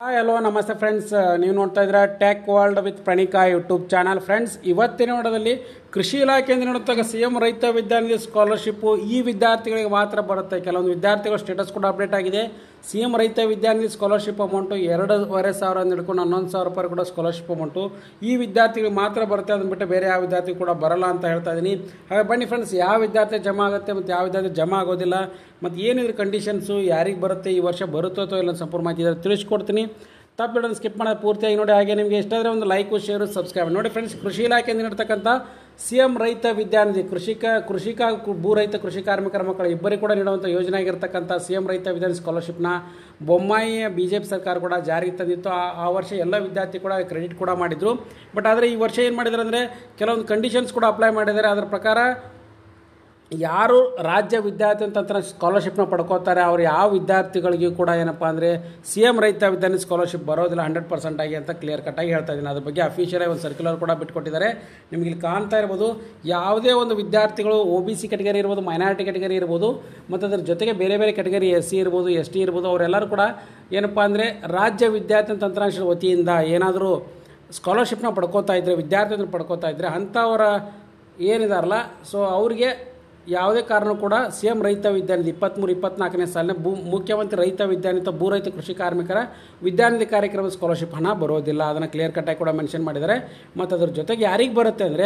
Hi hello ನಮಸ್ತೆ friends, ನೀವು ನೋಡ್ತಾ ಇದ್ದೀರಾ tech world with Pranika YouTube channel. Friends, ಇವತ್ತಿನ ನೋಡೋದಲ್ಲಿ ಕೃಷಿ ಇಲಾಖೆಯಿಂದ ನೀಡುತ್ತಾಗ ಸಿಎಂ ರೈತ ವಿದ್ಯಾನಿಧಿ ಸ್ಕಾಲರ್ಶಿಪ್ಪು ಈ ವಿದ್ಯಾರ್ಥಿಗಳಿಗೆ ಮಾತ್ರ ಬರುತ್ತೆ. ಕೆಲವೊಂದು ವಿದ್ಯಾರ್ಥಿಗಳ ಸ್ಟೇಟಸ್ ಕೂಡ ಅಪ್ಡೇಟ್ ಆಗಿದೆ. CM Raitha Vidyanidhi scholarship amount 2,500 ಹಿಡ್ಕೊಂಡು 11,000 ರೂಪಾಯಿ ಕೂಡ ಸ್ಕಾಲರ್ಶಿಪ್ ಅಮೌಂಟು ಈ ವಿದ್ಯಾರ್ಥಿಗಳಿಗೆ ಮಾತ್ರ ಬರುತ್ತೆ. ಅದನ್ನು ಬಿಟ್ಟು ಬೇರೆ ಯಾವ ವಿದ್ಯಾರ್ಥಿ ಕೂಡ ಬರಲ್ಲ ಅಂತ ಹೇಳ್ತಾ ಇದ್ದೀನಿ. ಹಾಗೆ ಬನ್ನಿ ಫ್ರೆಂಡ್ಸ್, ಯಾವ ವಿದ್ಯಾರ್ಥಿ ಜಮಾ ಆಗುತ್ತೆ ಮತ್ತು ಯಾವ ವಿದ್ಯಾರ್ಥಿ ಜಮಾ ಆಗೋದಿಲ್ಲ ಮತ್ತು ಏನಿದ್ರೆ ಕಂಡೀಷನ್ಸು, ಯಾರಿಗೆ ಬರುತ್ತೆ, ಈ ವರ್ಷ ಬರುತ್ತೋ ಅಥವಾ ಇಲ್ಲ ಸಂಪೂರ್ಣ ಮಾಹಿತಿ ಇದ್ದಾರೆ ತಿಳಿಸ್ಕೊಡ್ತೀನಿ. ತಪ್ಪಿಡೋದು ಸ್ಕಿಪ್ ಮಾಡೋದು ಪೂರ್ತಿಯಾಗಿ ನೋಡಿ. ಹಾಗೆ ನಿಮಗೆ ಇಷ್ಟ ಆದರೆ ಒಂದು ಲೈಕು ಶೇರು ಸಬ್ಸ್ಕ್ರೈಬ್ ನೋಡಿ. ಫ್ರೆಂಡ್ಸ್, ಕೃಷಿ ಇಲಾಖೆಯಿಂದ ನೀಡ್ತಕ್ಕಂಥ ಸಿಎಂ ರೈತ ವಿದ್ಯಾನಿಧಿ ಕೃಷಿಕ ಭೂ ರೈತ ಕೃಷಿ ಕಾರ್ಮಿಕರ ಮಕ್ಕಳು ಇಬ್ಬರಿಗೆ ಕೂಡ ನೀಡುವಂಥ ಯೋಜನೆ ಆಗಿರ್ತಕ್ಕಂಥ ಸಿಎಂ ರೈತ ವಿದ್ಯಾನಿಧಿ ಸ್ಕಾಲರ್ಶಿಪ್ನ ಬೊಮ್ಮಾಯಿ BJP ಸರ್ಕಾರ ಕೂಡ ಜಾರಿಗೆ ತಂದಿತ್ತು. ಆ ವರ್ಷ ಎಲ್ಲ ವಿದ್ಯಾರ್ಥಿ ಕೂಡ ಕ್ರೆಡಿಟ್ ಕೂಡ ಮಾಡಿದರು. ಬಟ್ ಆದರೆ ಈ ವರ್ಷ ಏನು ಮಾಡಿದ್ದಾರೆ ಅಂದರೆ ಕೆಲವೊಂದು ಕಂಡೀಷನ್ಸ್ ಕೂಡ ಅಪ್ಲೈ ಮಾಡಿದ್ದಾರೆ. ಅದರ ಪ್ರಕಾರ ಯಾರು ರಾಜ್ಯ ವಿದ್ಯಾರ್ಥಿ ತಂತ್ರ ಸ್ಕಾಲರ್ಶಿಪ್ನ ಪಡ್ಕೋತಾರೆ ಅವ್ರು ಯಾವ ವಿದ್ಯಾರ್ಥಿಗಳಿಗೂ ಕೂಡ ಏನಪ್ಪ ಅಂದರೆ ಸಿಎಂ ರೈತ ವಿದ್ಯಾನಿಧಿ ಸ್ಕಾಲರ್ಶಿಪ್ ಬರೋದಿಲ್ಲ 100% ಆಗಿ ಅಂತ ಕ್ಲಿಯರ್ ಕಟ್ಟಾಗಿ ಹೇಳ್ತಾ ಇದ್ದೀನಿ. ಅದ್ರ ಬಗ್ಗೆ ಅಫಿಷಿಯಲಾಗಿ ಒಂದು ಸರ್ಕ್ಯುಲರ್ ಕೂಡ ಬಿಟ್ಕೊಟ್ಟಿದ್ದಾರೆ. ನಿಮಗೆ ಇಲ್ಲಿ ಕಾಣ್ತಾ ಇರ್ಬೋದು, ಯಾವುದೇ ಒಂದು ವಿದ್ಯಾರ್ಥಿಗಳು OBC ಕೆಟಗರಿ ಇರ್ಬೋದು, ಮೈನಾರಿಟಿ ಕೆಟಗರಿ ಇರ್ಬೋದು, ಮತ್ತು ಅದ್ರ ಜೊತೆಗೆ ಬೇರೆ ಬೇರೆ ಕೆಟಗರಿ SC ಇರ್ಬೋದು, ST ಇರ್ಬೋದು, ಅವರೆಲ್ಲರೂ ಕೂಡ ಏನಪ್ಪ ಅಂದರೆ ರಾಜ್ಯ ವಿದ್ಯಾರ್ಥಿ ತಂತ್ರಾಂಶದ ವತಿಯಿಂದ ಏನಾದರೂ ಸ್ಕಾಲರ್ಶಿಪ್ನ ಪಡ್ಕೋತಾ ಇದ್ದರೆ, ವಿದ್ಯಾರ್ಥಿಗಳು ಪಡ್ಕೋತಾ ಇದ್ದರೆ ಅಂಥವರ ಏನಿದಾರಲ್ಲ, ಸೊ ಅವ್ರಿಗೆ ಯಾವುದೇ ಕಾರಣ ಕೂಡ ಸಿಎಂ ರೈತ ವಿದ್ಯಾನಿಧಿ 23-24ನೇ ಸಾಲಿನ ಮುಖ್ಯಮಂತ್ರಿ ರೈತ ವಿದ್ಯಾನಿಧಿ ಭೂ ರೈತ ಕೃಷಿ ಕಾರ್ಮಿಕರ ವಿದ್ಯಾನಿಧಿ ಕಾರ್ಯಕ್ರಮದ ಸ್ಕಾಲರ್ಶಿಪ್ ಹಣ ಬರೋದಿಲ್ಲ. ಅದನ್ನು ಕ್ಲಿಯರ್ ಕಟ್ಟಾಗಿ ಕೂಡ ಮೆನ್ಷನ್ ಮಾಡಿದ್ದಾರೆ. ಮತ್ತು ಅದ್ರ ಜೊತೆಗೆ ಯಾರಿಗೆ ಬರುತ್ತೆ ಅಂದರೆ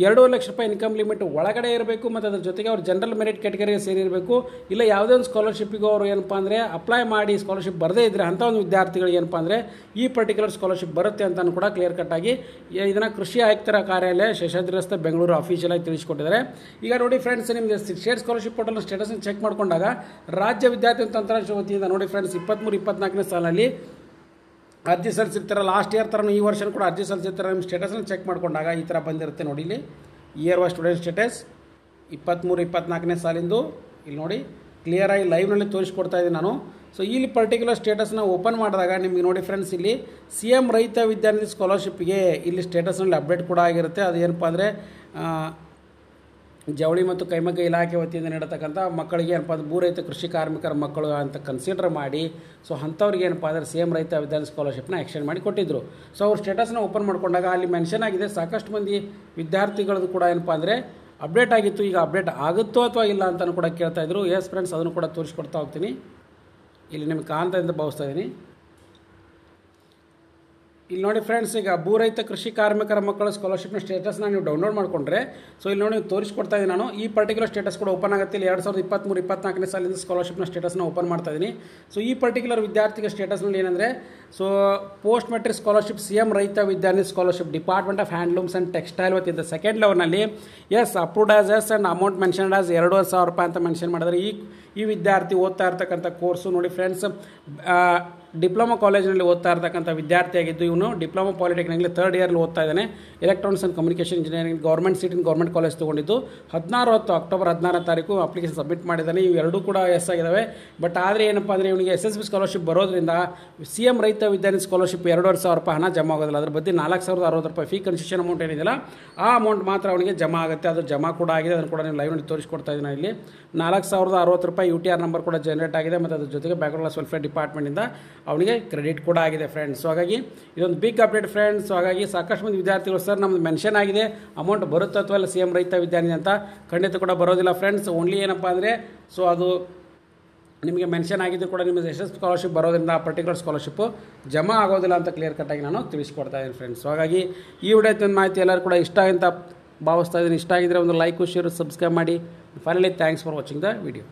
2 ಲಕ್ಷ ರೂಪಾಯಿ ಇನ್ಕಮ್ ಲಿಮಿಟ್ ಒಳಗಡೆ ಇರಬೇಕು, ಮತ್ತು ಅದ್ರ ಜೊತೆಗೆ ಅವ್ರು ಜನರಲ್ ಮೆರಿಟ್ ಕೆಟಗರಿಗೆ ಸೇರಿರಬೇಕು. ಇಲ್ಲ ಯಾವುದೇ ಒಂದು ಸ್ಕಾಲರ್ಶಿಪ್ಪಿಗೂ ಅವರು ಏನಪ್ಪ ಅಂದರೆ ಅಪ್ಲೈ ಮಾಡಿ ಸ್ಕಾಲರ್ಶಿಪ್ ಬರದೇ ಇದ್ದರೆ ಅಂಥ ಒಂದು ವಿದ್ಯಾರ್ಥಿಗಳಿಗೆ ಏನಪ್ಪ ಅಂದರೆ ಈ ಪರ್ಟಿಕ್ಯುಲರ್ ಸ್ಕಾಲರ್ಶಿಪ್ ಬರುತ್ತೆ ಅಂತಲೂ ಕೂಡ ಕ್ಲಿಯರ್ ಕಟ್ಟಾಗಿ ಇದನ್ನು ಕೃಷಿ ಆಯುಕ್ತರ ಕಾರ್ಯಾಲಯ ಶೇಷಾದ್ರಿ ರಸ್ತೆ ಬೆಂಗಳೂರು ಅಫಿಷಿಯಲಾಗಿ ತಿಳಿಸಿಕೊಟ್ಟಿದ್ದಾರೆ. ಈಗ ನೋಡಿ ಫ್ರೆಂಡ್ಸ್, ನಿಮಗೆ ಸ್ಟೇಟ್ ಸ್ಕಾಲರ್ಶಿಪ್ ಪೋರ್ಟಲ್ನ ಸ್ಟೇಟಸ್ನ ಚೆಕ್ ಮಾಡಿಕೊಂಡಾಗ ರಾಜ್ಯ ವಿದ್ಯಾರ್ಥಿ ತಂತ್ರಾಂಶ ವತಿಯಿಂದ ನೋಡಿ ಫ್ರೆಂಡ್ಸ್ 23-24ನೇ ಸಾಲಿನಲ್ಲಿ ಅರ್ಜಿ ಸಲ್ಲಿಸಿರ್ತಾರೆ. ಲಾಸ್ಟ್ ಇಯರ್ ಥರ ಈ ವರ್ಷ ಕೂಡ ಅರ್ಜಿ ಸಲ್ಲಿಸಿರ್ತಾರೆ. ನಿಮ್ಮ ಸ್ಟೇಟಸ್ನ ಚೆಕ್ ಮಾಡಿಕೊಂಡಾಗ ಈ ಥರ ಬಂದಿರುತ್ತೆ ನೋಡಿ. ಇಲ್ಲಿ ಇಯರ್ ವಾಸ್ ಸ್ಟೂಡೆಂಟ್ ಸ್ಟೇಟಸ್ 23-24ನೇ ಸಾಲಿಂದು ಇಲ್ಲಿ ನೋಡಿ ಕ್ಲಿಯರಾಗಿ ಲೈವ್ನಲ್ಲಿ ತೋರಿಸ್ಕೊಡ್ತಾ ಇದ್ದೀನಿ ನಾನು. ಸೊ ಇಲ್ಲಿ ಪರ್ಟಿಕ್ಯುಲರ್ ಸ್ಟೇಟಸ್ನ ಓಪನ್ ಮಾಡಿದಾಗ ನಿಮಗೆ ನೋಡಿ ಫ್ರೆಂಡ್ಸ್, ಇಲ್ಲಿ ಸಿಎಂ ರೈತ ವಿದ್ಯಾನಿಧಿ ಸ್ಕಾಲರ್ಶಿಪ್ಗೆ ಇಲ್ಲಿ ಸ್ಟೇಟಸ್ನಲ್ಲಿ ಅಪ್ಡೇಟ್ ಕೂಡ ಆಗಿರುತ್ತೆ. ಅದು ಏನಪ್ಪ ಅಂದರೆ ಜವಳಿ ಮತ್ತು ಕೈಮಗ್ಗ ಇಲಾಖೆ ವತಿಯಿಂದ ನೀಡತಕ್ಕಂಥ ಮಕ್ಕಳಿಗೆ ಏನಪ್ಪ ಅಂದರೆ ಭೂ ರೈತ ಕೃಷಿ ಕಾರ್ಮಿಕರ ಮಕ್ಕಳು ಅಂತ ಕನ್ಸಿಡರ್ ಮಾಡಿ ಸೊ ಅಂಥವ್ರಿಗೆ ಏನಪ್ಪ ಅಂದರೆ ಸಿಎಂ ರೈತ ವಿದ್ಯಾನಿಧಿ ಸ್ಕಾಲರ್ಶಿಪ್ನ ಎಕ್ಸ್ಟೆಂಡ್ ಮಾಡಿ ಕೊಟ್ಟಿದ್ದರು. ಸೊ ಅವ್ರು ಸ್ಟೇಟಸ್ನ ಓಪನ್ ಮಾಡ್ಕೊಂಡಾಗ ಅಲ್ಲಿ ಮೆನ್ಷನ್ ಆಗಿದೆ. ಸಾಕಷ್ಟು ಮಂದಿ ವಿದ್ಯಾರ್ಥಿಗಳದ್ದು ಕೂಡ ಏನಪ್ಪ ಅಂದರೆ ಅಪ್ಡೇಟ್ ಆಗಿತ್ತು. ಈಗ ಅಪ್ಡೇಟ್ ಆಗುತ್ತೋ ಅಥವಾ ಇಲ್ಲ ಅಂತಲೂ ಕೂಡ ಕೇಳ್ತಾ ಇದ್ರು. ಎಸ್ ಫ್ರೆಂಡ್ಸ್, ಅದನ್ನು ಕೂಡ ತೋರಿಸ್ಕೊಡ್ತಾ ಹೋಗ್ತೀನಿ. ಇಲ್ಲಿ ನಿಮಗೆ ಕಾಣ್ತಾ ಅಂತ ಭಾವಿಸ್ತಾ ಇದ್ದೀನಿ. ಇಲ್ಲಿ ನೋಡಿ ಫ್ರೆಂಡ್ಸ್, ಈಗ ಭೂ ರೈತ ಕೃಷಿ ಕಾರ್ಮಿಕರ ಮಕ್ಕಳ ಸ್ಕಾಲರ್ಶಿಪ್ನ ಸ್ಟೇಟಸ್ನ ನೀವು ಡೌನ್ಲೋಡ್ ಮಾಡಿಕೊಂಡ್ರೆ ಸೊ ಇಲ್ಲಿ ನೋಡಿ ತೋರಿಸ್ಕೊಡ್ತಾ ಇದ್ದೀನಿ ನಾನು. ಈ ಪರ್ಟಿಕ್ಯುಲರ್ ಸ್ಟೇಟಸ್ ಕೂಡ ಓಪನ್ ಆಗುತ್ತೆ. ಇಲ್ಲಿ 2023-24ನೇ ಸಾಲಿಂದ ಸ್ಕಾಲರ್ಶಿಪ್ನ ಸ್ಟೇಟಸ್ನ ಓಪನ್ ಮಾಡ್ತಾ ಇದ್ದೀನಿ. ಸೊ ಈ ಪರ್ಟಿಕ್ಯುಲರ್ ವಿದ್ಯಾರ್ಥಿಗೆ ಸ್ಟೇಟಸ್ನಲ್ಲಿ ಏನಂದರೆ so post matric scholarship CM Raitha Vidyanidhi scholarship department of handlooms and textile ವತಿಯಿಂದ ಸೆಕೆಂಡ್ ಲೆವೆಲ್ನಲ್ಲಿ approved as and amount mentioned as 2,500 ರೂಪಾಯಿ ಅಂತ ಮೆನ್ಷನ್ ಮಾಡಿದರೆ ಈ ವಿದ್ಯಾರ್ಥಿ ಓದ್ತಾ ಇರ್ತಕ್ಕಂಥ ಕೋರ್ಸು ನೋಡಿ ಫ್ರೆಂಡ್ಸ್, ಡಿಪ್ಲೊಮಾ ಕಾಲೇಜಿನಲ್ಲಿ ಓದ್ತಾ ಇರ್ತಕ್ಕಂಥ ವಿದ್ಯಾರ್ಥಿಯಾಗಿದ್ದು ಇವನು ಡಿಪ್ಲೊಮಾ ಪಾಲಿಟೆಕ್ನಿಕ್ನಲ್ಲಿ 3rd ಇಯರ್ಲಿ ಓದ್ತಾ ಇದ್ದಾನೆ. Electronics and communication engineering government seat in government college ತೊಗೊಂಡಿದ್ದು ಅಕ್ಟೋಬರ್ 16ನೇ ತಾರೀಕು ಅಪ್ಲಿಕೇಶನ್ ಸಬ್ಮಿಟ್ ಮಾಡಿದ್ದಾನೆ. ಇವು ಎರಡೂ ಕೂಡ ಎಸ್ ಆಗಿದ್ದಾವೆ. ಬಟ್ ಆದರೆ ಏನಪ್ಪ ಅಂದರೆ ಇವನಿಗೆ SSB ಸ್ಕಾಲರ್ಶಿಪ್ ಬರೋದ್ರಿಂದ ಸಿಎಂ ರೈತ ವಿದ್ಯಾನಿಧಿ ಸ್ಕಾಲರ್ಶಿಪ್ 2,500 ರೂಪಾಯಿ ಹಣ ಜಮಾ ಆಗೋದಿಲ್ಲ. ಅದ್ರ ಬಗ್ಗೆ 4,060 ರೂಪಾಯಿ ಫೀ ಕನ್ಸೆಷನ್ ಅಮೌಂಟ್ ಏನಿದೆಯಲ್ಲ ಆ ಅಮೌಂಟ್ ಮಾತ್ರ ಅವನಿಗೆ ಜಮಾ ಆಗುತ್ತೆ. ಅದು ಜಮಾ ಕೂಡ ಆಗಿದೆ. ಅದನ್ನು ಕೂಡ ನೀವು ಲೈವ್ನಲ್ಲಿ ತೋರಿಸ್ಕೊಡ್ತಾ ಇದ್ದೀನಿ. ಇಲ್ಲಿ 4,060 ರೂಪಾಯಿ UTR ನಂಬರ್ ಕೂಡ ಜನರೇಟ್ ಆಗಿದೆ. ಮತ್ತು ಅದ್ರ ಜೊತೆಗೆ ಬ್ಯಾಕ್ವರ್ಡ್ ಕ್ಲಾಸ್ ವೆಲ್ಫೇರ್ ಡಿಪಾರ್ಟ್ಮೆಂಟಿಂದ ಅವನಿಗೆ ಕ್ರೆಡಿಟ್ ಕೂಡ ಆಗಿದೆ ಫ್ರೆಂಡ್ಸ್. ಸೊ ಹಾಗಾಗಿ ಇದೊಂದು ಬಿಗ್ ಅಪ್ಡೇಟ್ ಫ್ರೆಂಡ್ಸ್. ಸೊ ಹಾಗಾಗಿ ಸಾಕಷ್ಟು ಮಂದಿ ವಿದ್ಯಾರ್ಥಿಗಳು ಸರ್ ನಮ್ಮದು ಮೆನ್ಷನ್ ಆಗಿದೆ ಅಮೌಂಟ್ ಬರುತ್ತೆ ಅಥವಾ ಇಲ್ಲ ಸಿಎಂ ರೈತ ವಿದ್ಯಾನಿಧಿ ಅಂತ, ಖಂಡಿತ ಕೂಡ ಬರೋದಿಲ್ಲ ಫ್ರೆಂಡ್ಸ್. ಓನ್ಲಿ ಏನಪ್ಪ ಅಂದರೆ ಸೊ ಅದು ನಿಮಗೆ ಮೆನ್ಷನ್ ಆಗಿದ್ದು ಕೂಡ ನಿಮಗೆ SSB ಸ್ಕಾಲರ್ಶಿಪ್ ಬರೋದ್ರಿಂದ ಆ ಪರ್ಟಿಕ್ಯುಲರ್ ಸ್ಕಾಲರ್ಶಿಪ್ಪು ಜಮಾ ಆಗೋದಿಲ್ಲ ಅಂತ ಕ್ಲಿಯರ್ ಕಟ್ಟಾಗಿ ನಾನು ತಿಳಿಸ್ಕೊಡ್ತಾ ಇದ್ದೀನಿ ಫ್ರೆಂಡ್ಸ್. ಸೊ ಹಾಗಾಗಿ ಈ ವಿಡಿಯೋ ಮಾಹಿತಿ ಎಲ್ಲರೂ ಕೂಡ ಇಷ್ಟ ಅಂತ ಭಾವಿಸ್ತಾ ಇದ್ದೀನಿ. ಇಷ್ಟ ಆಗಿದ್ದರೆ ಒಂದು ಲೈಕು ಶೇರು ಸಬ್ಸ್ಕ್ರೈಬ್ ಮಾಡಿ. Finally thanks for watching the video.